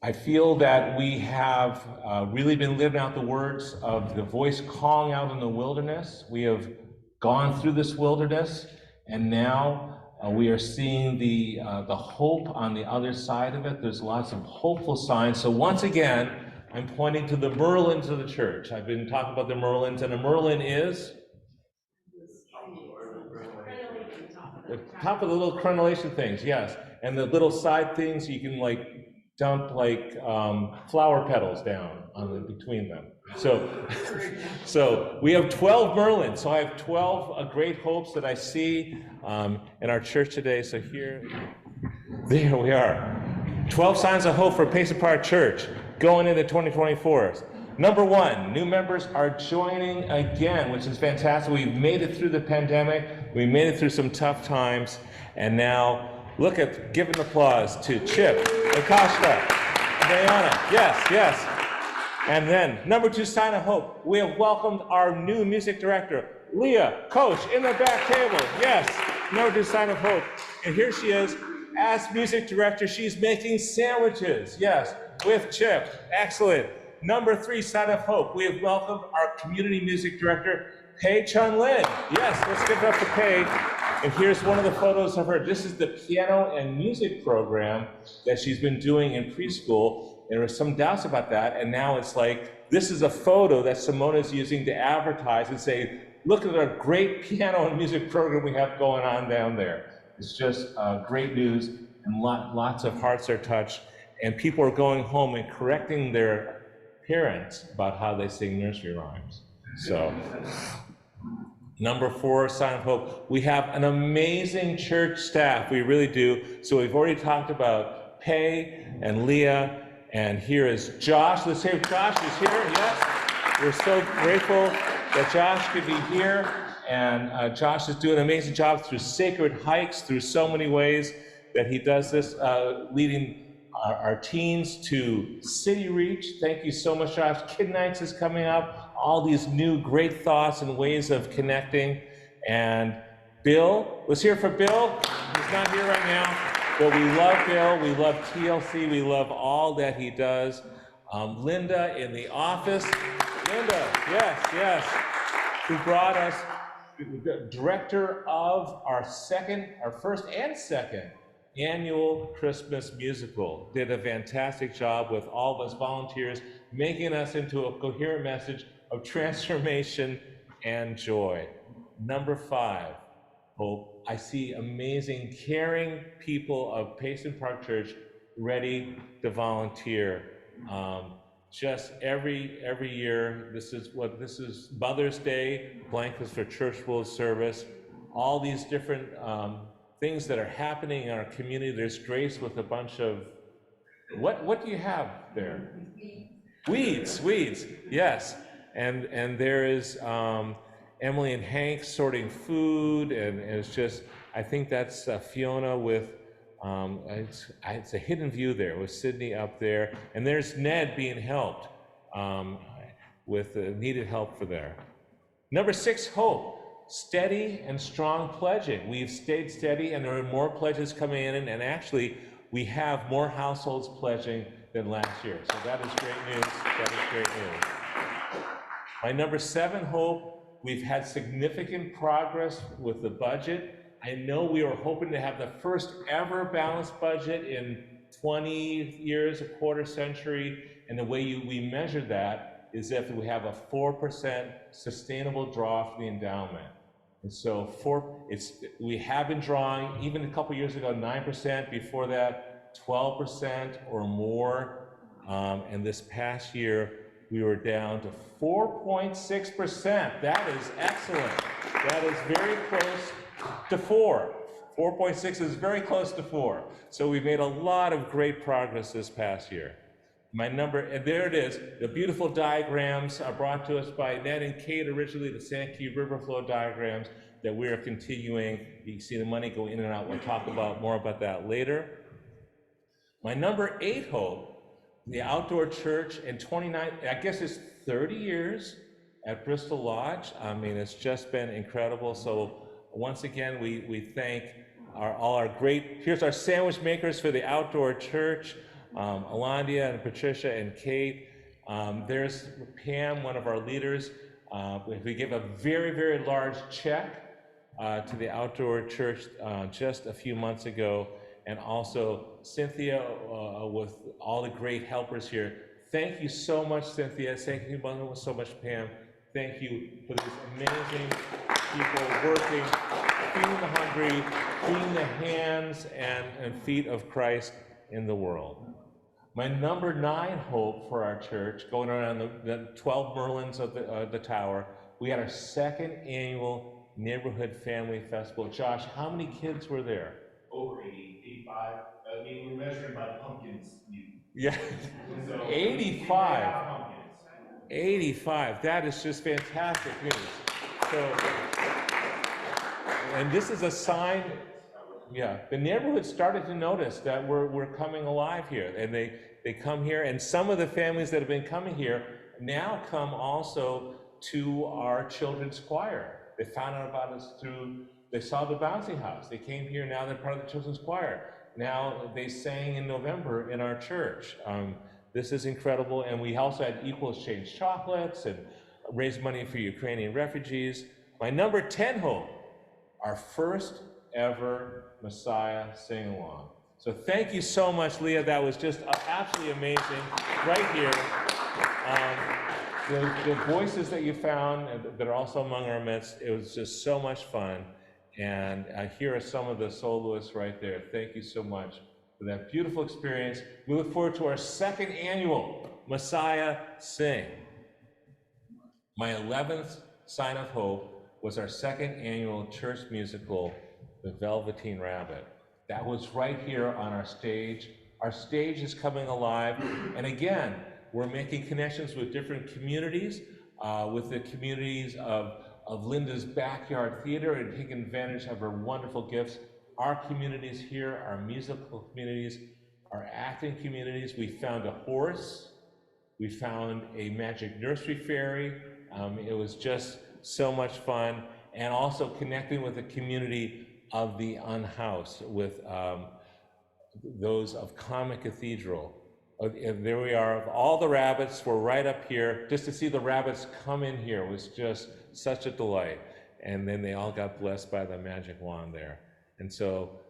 I feel that we have really been living out the words of the voice calling out in the wilderness. We have gone through this wilderness, and now we are seeing the hope on the other side of it. There's lots of hopeful signs. So once again, I'm pointing to the Merlins of the church. I've been talking about the Merlins, and a Merlin is the top of the little crenellation things, yes. And the little side things you can like dump like flower petals down on between them. So we have 12 Merlins. So I have 12 great hopes that I see in our church today. So there we are. 12 signs of hope for Payson Park Church going into 2024. Number one, new members are joining again, which is fantastic. We've made it through the pandemic. We made it through some tough times. And now, give an applause to Chip, Akashta, Diana. Yes. And then, number two sign of hope. We have welcomed our new music director, Leah, coach, in the back table. Yes, number two sign of hope. And here she is, as music director, she's making sandwiches. Yes, with Chip. Excellent. Number three sign of hope. We have welcomed our community music director, Pei Chun Lin. Yes, let's give it up to Pei. And here's one of the photos of her. This is the piano and music program that she's been doing in preschool. There were some doubts about that, and now it's like, this is a photo that Simona is using to advertise and say, look at our great piano and music program we have going on down there. It's just great news, and lots of hearts are touched, and people are going home and correcting their parents about how they sing nursery rhymes. So, number four, sign of hope. We have an amazing church staff. We really do. So we've already talked about Pei and Leah, and here is Josh. Let's hear if Josh is here. Yes. We're so grateful that Josh could be here. And Josh is doing an amazing job through sacred hikes, through so many ways that he does this, leading our teens to City Reach. Thank you so much, Josh. Kid Nights is coming up. All these new great thoughts and ways of connecting. And Bill, let's hear it for Bill. He's not here right now, but we love Bill. We love TLC. We love all that he does. Linda in the office. Linda, yes, who brought us the director of our first and second annual Christmas musical. Did a fantastic job with all of us volunteers, making us into a coherent message of transformation and joy. Number five, hope. I see amazing, caring people of Payson Park Church ready to volunteer. Just every year, this is Mother's Day, blankets for Church World Service, all these different things that are happening in our community. There's Grace with a bunch of, what do you have there? Weeds, yes. And there is Emily and Hank sorting food, and it's just, I think that's Fiona with, it's a hidden view there with Sydney up there. And there's Ned being helped with needed help for there. Number six, hope. Steady and strong pledging. We've stayed steady, and there are more pledges coming in, and actually we have more households pledging than last year. So that is great news. My number seven, hope. We've had significant progress with the budget. I know we were hoping to have the first ever balanced budget in 20 years, a quarter century, and the way we measure that is if we have a 4% sustainable draw from the endowment. And so we have been drawing, even a couple years ago, 9%, before that, 12% or more. And this past year, we were down to 4.6%. That is excellent. That is very close to 4. 4.6 is very close to 4. So we've made a lot of great progress this past year. And there it is. The beautiful diagrams are brought to us by Ned and Kate, originally the Sankey River flow diagrams that we are continuing. You can see the money go in and out. We'll talk more about that later. My number 8 hope, the outdoor church in 29, I guess it's 30 years at Bristol Lodge. I mean, it's just been incredible. So once again, we thank all our great, here's our sandwich makers for the outdoor church. Alondia and Patricia and Kate. There's Pam, one of our leaders. We give a very, very large check to the outdoor church just a few months ago, and also Cynthia with all the great helpers here. Thank you so much, Cynthia. Thank you so much, Pam. Thank you for these amazing people working, feeding the hungry, being the hands and feet of Christ in the world. My number 9 hope for our church, going around the 12 Merlins of the tower, we had our 2nd annual Neighborhood Family Festival. Josh, how many kids were there? Over 80, 85. I mean, we're measuring by pumpkins. Yeah, So 85. 85, that is just fantastic news. So, and this is a sign, yeah, the neighborhood started to notice that we're coming alive here, and they come here, and some of the families that have been coming here now come also to our children's choir. They found out about us they saw the bouncy house. They came here, now they're part of the children's choir. Now they sang in November in our church. This is incredible, and we also had equal exchange chocolates and raised money for Ukrainian refugees. My number 10 hope, our first ever Messiah sing-along. So thank you so much, Leah. That was just absolutely amazing right here. The voices that you found that are also among our midst, it was just so much fun. And here are some of the soloists right there. Thank you so much for that beautiful experience. We look forward to our 2nd annual Messiah Sing. My 11th sign of hope was our 2nd annual church musical, The Velveteen Rabbit. That was right here on our stage. Our stage is coming alive. And again, we're making connections with different communities, with the communities of Linda's Backyard Theater, and taking advantage of her wonderful gifts. Our communities here, our musical communities, our acting communities. We found a horse. We found a magic nursery fairy. It was just so much fun. And also connecting with the community of the unhoused, with those of Common Cathedral. And there we are. All the rabbits were right up here. Just to see the rabbits come in here was just such a delight. And then they all got blessed by the magic wand there. And so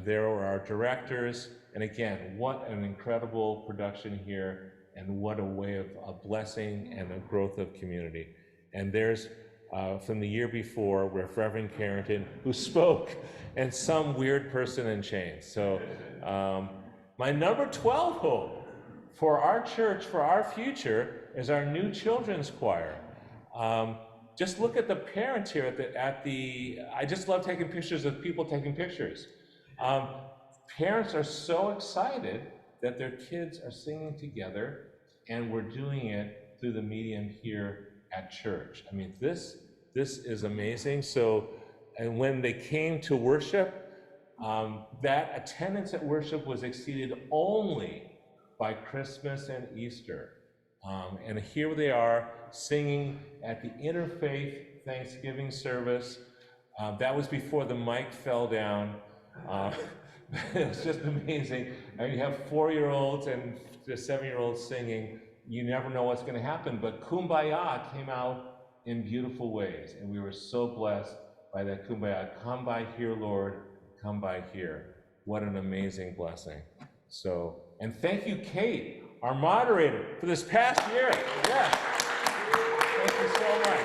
there were our directors. And again, what an incredible production here, and what a way of blessing and the growth of community. And there's from the year before, with Reverend Carrington, who spoke, and some weird person in chains. So my number 12 hope for our church, for our future, is our new children's choir. Just look at the parents here at the I just love taking pictures of people taking pictures. Parents are so excited that their kids are singing together, and we're doing it through the medium here at church. I mean, this is amazing. So, and when they came to worship, that attendance at worship was exceeded only by Christmas and Easter. And here they are singing at the Interfaith Thanksgiving service. That was before the mic fell down. It was just amazing. I mean, you have 4-year-olds and 7-year-olds singing. You never know what's going to happen, but Kumbaya came out in beautiful ways, and we were so blessed by that Kumbaya. Come by here, Lord, come by here. What an amazing blessing. So, and thank you, Kate, our moderator, for this past year. Yes. Thank you so much.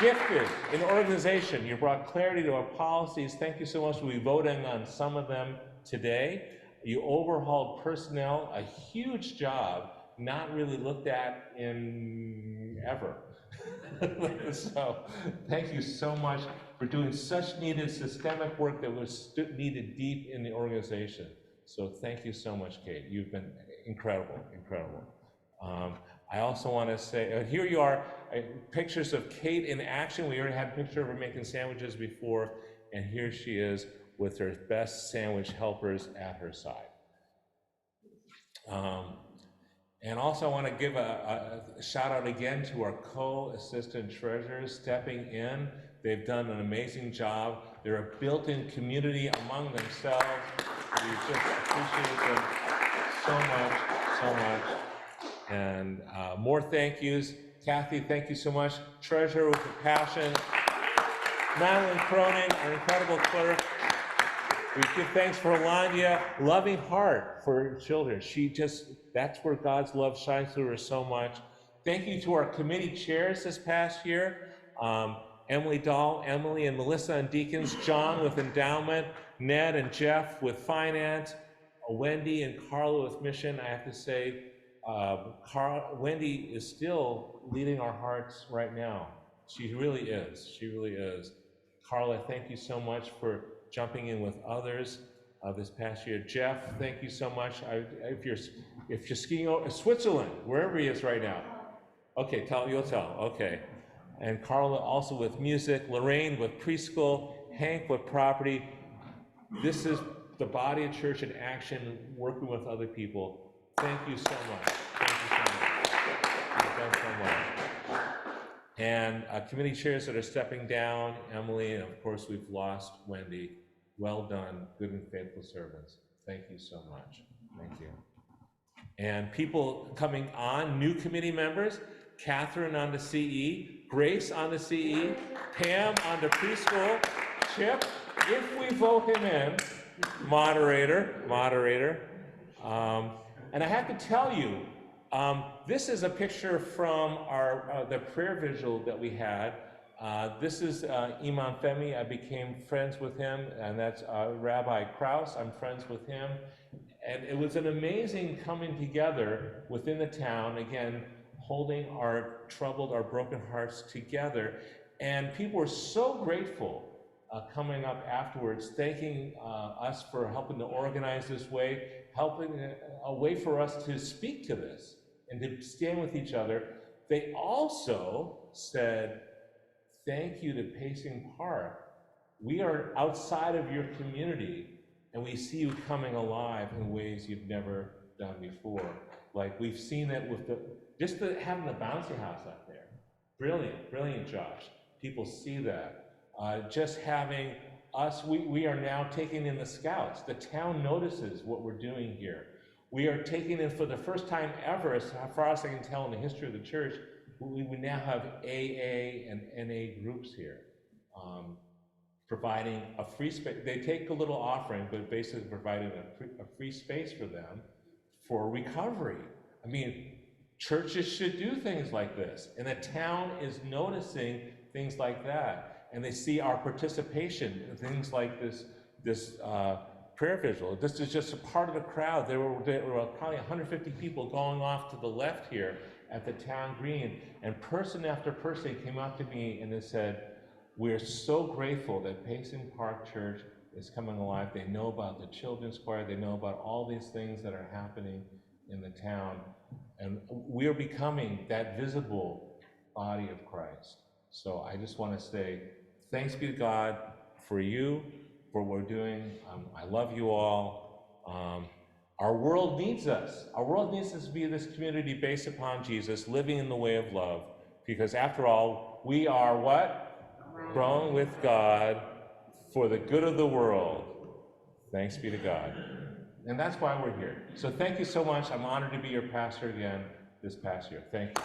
Gifted in organization. You brought clarity to our policies. Thank you so much. We'll be voting on some of them today. You overhauled personnel, a huge job, not really looked at in ever. So thank you so much for doing such needed systemic work that was needed deep in the organization. So thank you so much, Kate. You've been incredible, incredible. I also want to say, here you are, pictures of Kate in action. We already had a picture of her making sandwiches before, and here she is with her best sandwich helpers at her side. And also I want to give a shout out again to our co-assistant treasurers stepping in. They've done an amazing job. They're a built-in community among themselves. We just appreciate them so much, so much. And more thank yous. Kathy, thank you so much. Treasurer with a passion. Madeline Cronin, our incredible clerk. We give thanks for Alanya, loving heart for children. That's where God's love shines through her so much. Thank you to our committee chairs this past year. Emily Dahl, Emily and Melissa and Deacons, John with endowment, Ned and Jeff with finance, Wendy and Carla with mission. I have to say, Wendy is still leading our hearts right now. She really is. She really is. Carla, thank you so much for jumping in with others this past year. Jeff, thank you so much. If you're skiing over Switzerland, wherever he is right now. Okay, you'll tell. Okay. And Carla also with music, Lorraine with preschool, Hank with property. This is the body of church in action, working with other people. Thank you so much. Thank you so much. You've done so much. And committee chairs that are stepping down, Emily, and of course we've lost Wendy. Well done, good and faithful servants. Thank you so much. Thank you. And people coming on, new committee members, Catherine on the CE, Grace on the CE, Pam on the preschool, Chip, if we vote him in, moderator. And I have to tell you, this is a picture from the prayer vigil that we had. This is Imam Femi. I became friends with him, and that's Rabbi Kraus. I'm friends with him. And it was an amazing coming together within the town, again, holding our troubled, our broken hearts together. And people were so grateful coming up afterwards, thanking us for helping to organize this way, helping a way for us to speak to this and to stand with each other. They also said, thank you to Payson Park. We are outside of your community, and we see you coming alive in ways you've never done before. Like we've seen it with having the bouncy house up there. Brilliant, Josh. People see that. Just having us, we are now taking in the scouts. The town notices what we're doing here. We are taking in, for the first time ever, as far as I can tell in the history of the church, we now have AA and NA groups here, providing a free space. They take a little offering, but basically providing a free space for them for recovery. I mean, churches should do things like this, and the town is noticing things like that, and they see our participation in things like this prayer vigil. This is just a part of the crowd. There were probably 150 people going off to the left here at the town green, and person after person came up to me and they said, we're so grateful that Payson Park Church is coming alive. They know about the children's choir. They know about all these things that are happening in the town. And we are becoming that visible body of Christ. So I just want to say, thanks be to God for you, for what we're doing. I love you all. Our world needs us. Our world needs us to be this community based upon Jesus, living in the way of love. Because after all, we are what? Grown with God for the good of the world. Thanks be to God. And that's why we're here. So thank you so much. I'm honored to be your pastor again this past year. Thank you.